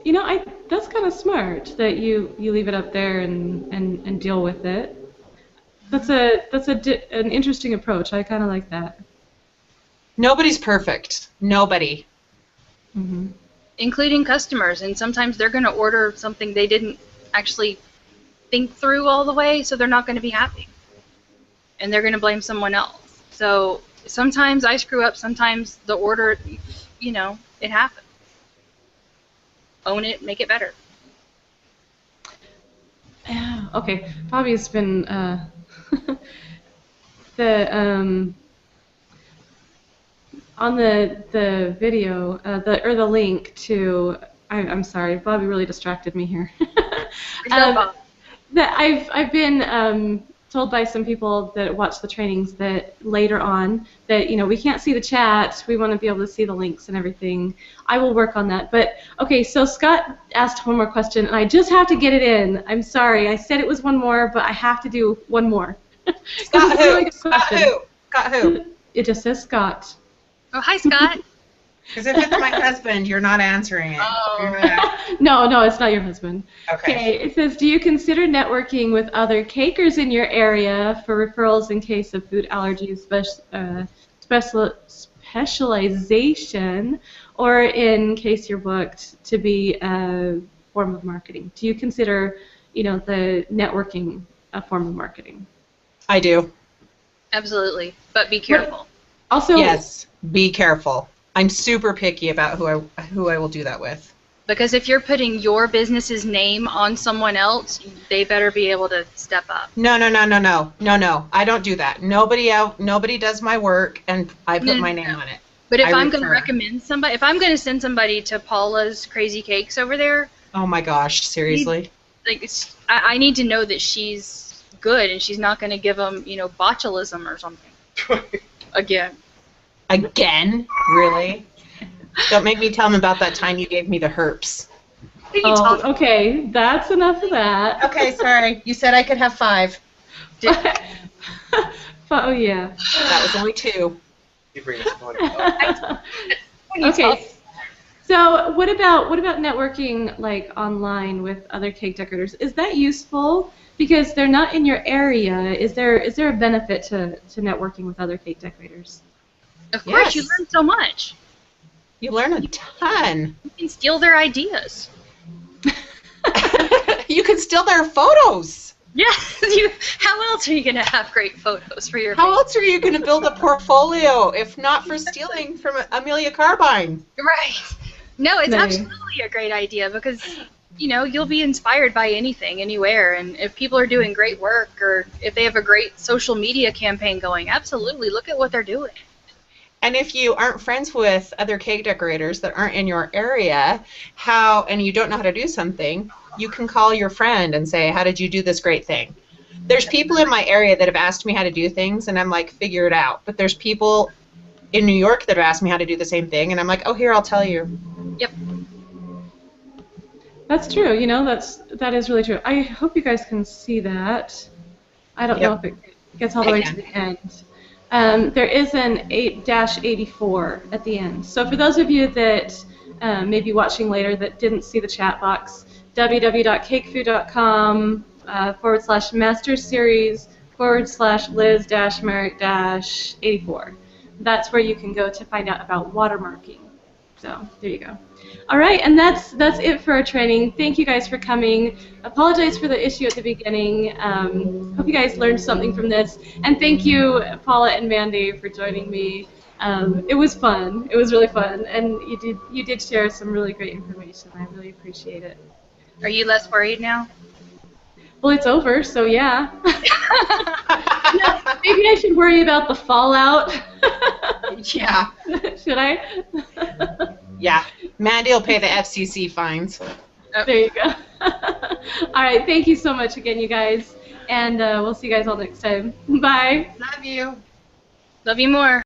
That's kind of smart that you leave it up there and deal with it. An interesting approach. I kind of like that. Nobody's perfect. Nobody. Hmm. Including customers, and sometimes they're going to order something they didn't actually think through all the way, so they're not going to be happy. And they're going to blame someone else. So sometimes I screw up, sometimes the order, it happens. Own it, make it better. Yeah. Okay. Bobby's been the on the video the link to. I'm sorry, Bobby really distracted me here. That I've been told by some people that watch the trainings that later on that we can't see the chat. We want to be able to see the links and everything. I will work on that. But okay, so Scott asked one more question, and I just have to get it in. I'm sorry, I said it was one more, but I have to do one more. Scott who? Scott who? Scott who? It just says Scott. Oh, hi, Scott. Because if it's my husband, you're not answering it. Oh. No, it's not your husband. Okay. It says, do you consider networking with other cakers in your area for referrals in case of food allergies, specialization, or in case you're booked to be a form of marketing? Do you consider, the networking a form of marketing? I do. Absolutely, but be careful. Also, yes, be careful. I'm super picky about who I will do that with. Because if you're putting your business's name on someone else, they better be able to step up. No. I don't do that. Nobody does my work, and I put my name on it. But if I'm going to recommend somebody, if I'm going to send somebody to Paula's Crazy Cakes over there. Oh my gosh, seriously? I need to know that she's good and she's not going to give them, botulism or something. Again. Again? Really? Don't make me tell them about that time you gave me the herpes. Oh, okay. That's enough of that. Okay, sorry. You said I could have 5. Oh, yeah. That was only 2. You bring us on. Okay. So what about networking like online with other cake decorators? Is that useful? Because they're not in your area. Is there a benefit to networking with other cake decorators? Of course, you learn so much. You learn a ton. You can steal their ideas. You can steal their photos. Yeah. How else are you going to have great photos for your How else are you going to build a portfolio if not for stealing from Amelia Carbine? Right. No, it's absolutely a great idea because, you'll be inspired by anything, anywhere. And if people are doing great work or if they have a great social media campaign going, absolutely, look at what they're doing. And if you aren't friends with other cake decorators that aren't in your area, and you don't know how to do something, you can call your friend and say, how did you do this great thing? There's people in my area that have asked me how to do things, and I'm like, figure it out. But there's people in New York that have asked me how to do the same thing, and I'm like, oh, here, I'll tell you. Yep. That's true. That is really true. I hope you guys can see that. I don't know if it gets all the way to the end. There is an 8-84 at the end. So for those of you that may be watching later that didn't see the chat box, www.cakefood.com/master-series/Liz-Merrick-84. That's where you can go to find out about watermarking. So there you go. All right, and that's it for our training. Thank you guys for coming. Apologize for the issue at the beginning. Hope you guys learned something from this. And thank you, Paula and Mandi, for joining me. It was fun. It was really fun, and you did share some really great information. I really appreciate it. Are you less worried now? Well, it's over, so yeah. Maybe I should worry about the fallout. Yeah. Should I? Yeah. Mandi will pay the FCC fines. There you go. All right. Thank you so much again, you guys. And we'll see you guys all next time. Bye. Love you. Love you more.